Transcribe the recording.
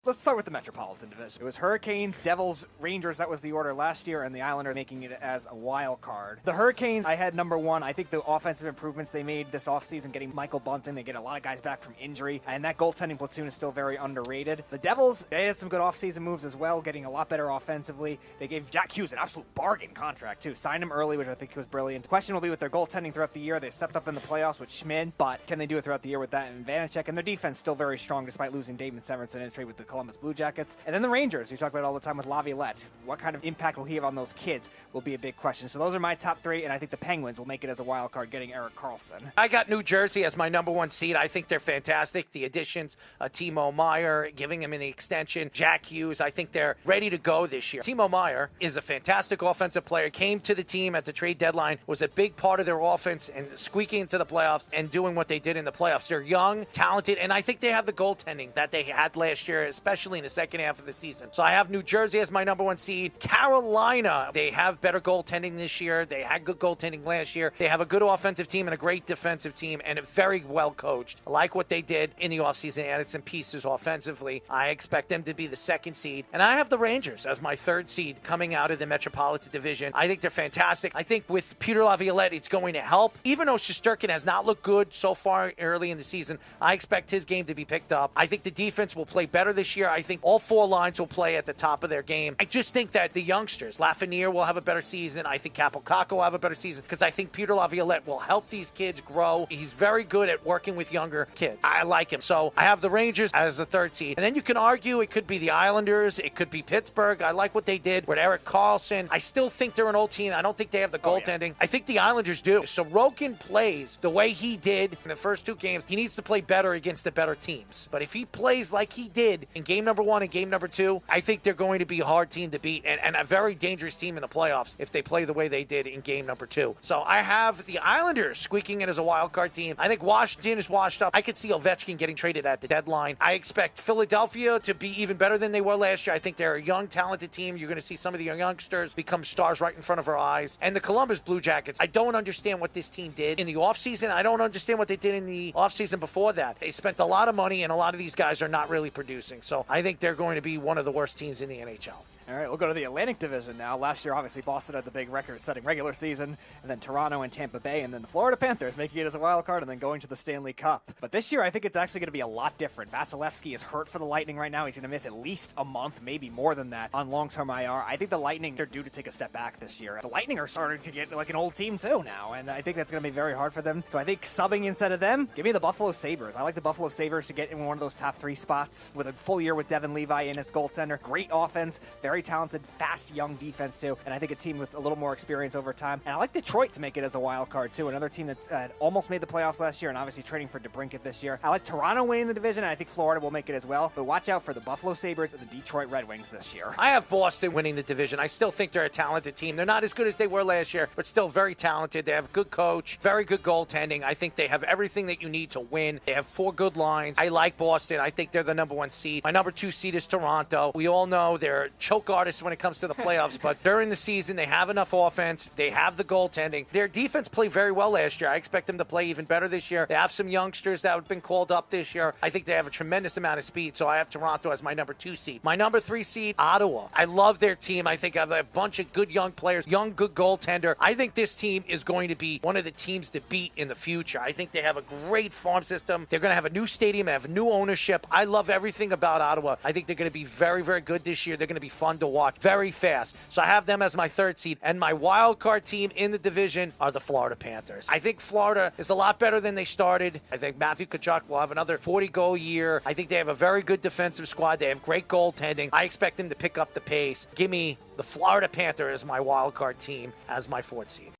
Let's start with the Metropolitan Division. It was Hurricanes, Devils, Rangers. That was the order last year, and the Islanders making it as a wild card. The Hurricanes, I had number one. I think the offensive improvements they made this offseason, getting Michael Bunting, they get a lot of guys back from injury, and that goaltending platoon is still very underrated. The Devils, they had some good offseason moves as well, getting a lot better offensively. They gave Jack Hughes an absolute bargain contract, too. Signed him early, which I think was brilliant. The question will be with their goaltending throughout the year. They stepped up in the playoffs with Schmid, but can they do it throughout the year with that and Vanacek? And their defense still very strong despite losing Damon Severson in a trade with the Columbus Blue Jackets. And then the Rangers, we talk about all the time with Laviolette. What kind of impact will he have on those kids will be a big question. So those are my top three, and I think the Penguins will make it as a wild card, getting Erik Karlsson. I got New Jersey as my number one seed. I think they're fantastic. The additions, Timo Meier, giving him an extension, Jack Hughes, I think they're ready to go this year. Timo Meier is a fantastic offensive player, came to the team at the trade deadline, was a big part of their offense and squeaking into the playoffs and doing what they did in the playoffs. They're young, talented, and I think they have the goaltending that they had last year, especially in the second half of the season. So I have New Jersey as my number one seed. Carolina, they have better goaltending this year. They had good goaltending last year. They have a good offensive team and a great defensive team and very well coached. I like what they did in the offseason, added some pieces offensively. I expect them to be the second seed. And I have the Rangers as my third seed coming out of the Metropolitan Division. I think they're fantastic. I think with Peter Laviolette, it's going to help. Even though Shesterkin has not looked good so far early in the season, I expect his game to be picked up. I think the defense will play better this year. I think all four lines will play at the top of their game. I just think that the youngsters, Lafreniere will have a better season. I think Capocacco will have a better season because I think Peter Laviolette will help these kids grow. He's very good at working with younger kids. I like him. So I have the Rangers as the third seed. And then you can argue it could be the Islanders. It could be Pittsburgh. I like what they did with Erik Karlsson. I still think they're an old team. I don't think they have the goaltending. I think the Islanders do. So Sorokin plays the way he did in the first two games. He needs to play better against the better teams. But if he plays like he did in game number one and game number two, I think they're going to be a hard team to beat and a very dangerous team in the playoffs if they play the way they did in game number two. So I have the Islanders squeaking in as a wild card team. I think Washington is washed up. I could see Ovechkin getting traded at the deadline. I expect Philadelphia to be even better than they were last year. I think they're a young, talented team. You're going to see some of the youngsters become stars right in front of our eyes. And the Columbus Blue Jackets, I don't understand what this team did in the offseason. I don't understand what they did in the offseason before that. They spent a lot of money, and a lot of these guys are not really producing. So I think they're going to be one of the worst teams in the NHL. All right, we'll go to the Atlantic Division now. Last year, obviously, Boston had the big record-setting regular season, and then Toronto and Tampa Bay, and then the Florida Panthers making it as a wild card and then going to the Stanley Cup. But this year, I think it's actually going to be a lot different. Vasilevsky is hurt for the Lightning right now. He's going to miss at least a month, maybe more than that, on long-term IR. I think the Lightning, they're due to take a step back this year. The Lightning are starting to get like an old team, too, now, and I think that's going to be very hard for them. So I think subbing instead of them, give me the Buffalo Sabres. I like the Buffalo Sabres to get in one of those top three spots with a full year with Devin Levi in as goaltender. Great offense, very talented, fast, young defense too, and I think a team with a little more experience over time. And I like Detroit to make it as a wild card too, another team that almost made the playoffs last year and obviously trading for DeBrincat this year. I like Toronto winning the division, and I think Florida will make it as well, but watch out for the Buffalo Sabres and the Detroit Red Wings this year. I have Boston winning the division. I still think they're a talented team. They're not as good as they were last year, but still very talented. They have a good coach, very good goaltending. I think they have everything that you need to win. They have four good lines. I like Boston. I think they're the number one seed. My number two seed is Toronto. We all know they're choke artists when it comes to the playoffs, but during the season, they have enough offense. They have the goaltending. Their defense played very well last year. I expect them to play even better this year. They have some youngsters that have been called up this year. I think they have a tremendous amount of speed, so I have Toronto as my number two seed. My number three seed, Ottawa. I love their team. I think I have a bunch of good young players, young, good goaltender. I think this team is going to be one of the teams to beat in the future. I think they have a great farm system. They're going to have a new stadium, they have new ownership. I love everything about Ottawa. I think they're going to be very, very good this year. They're going to be fun to watch, very fast. So I have them as my third seed, and my wild card team in the division are the Florida Panthers. I think Florida is a lot better than they started. I think Matthew Tkachuk will have another 40-goal year. I think they have a very good defensive squad. They have great goaltending. I expect them to pick up the pace. Give me the Florida Panthers as my wild card team as my fourth seed.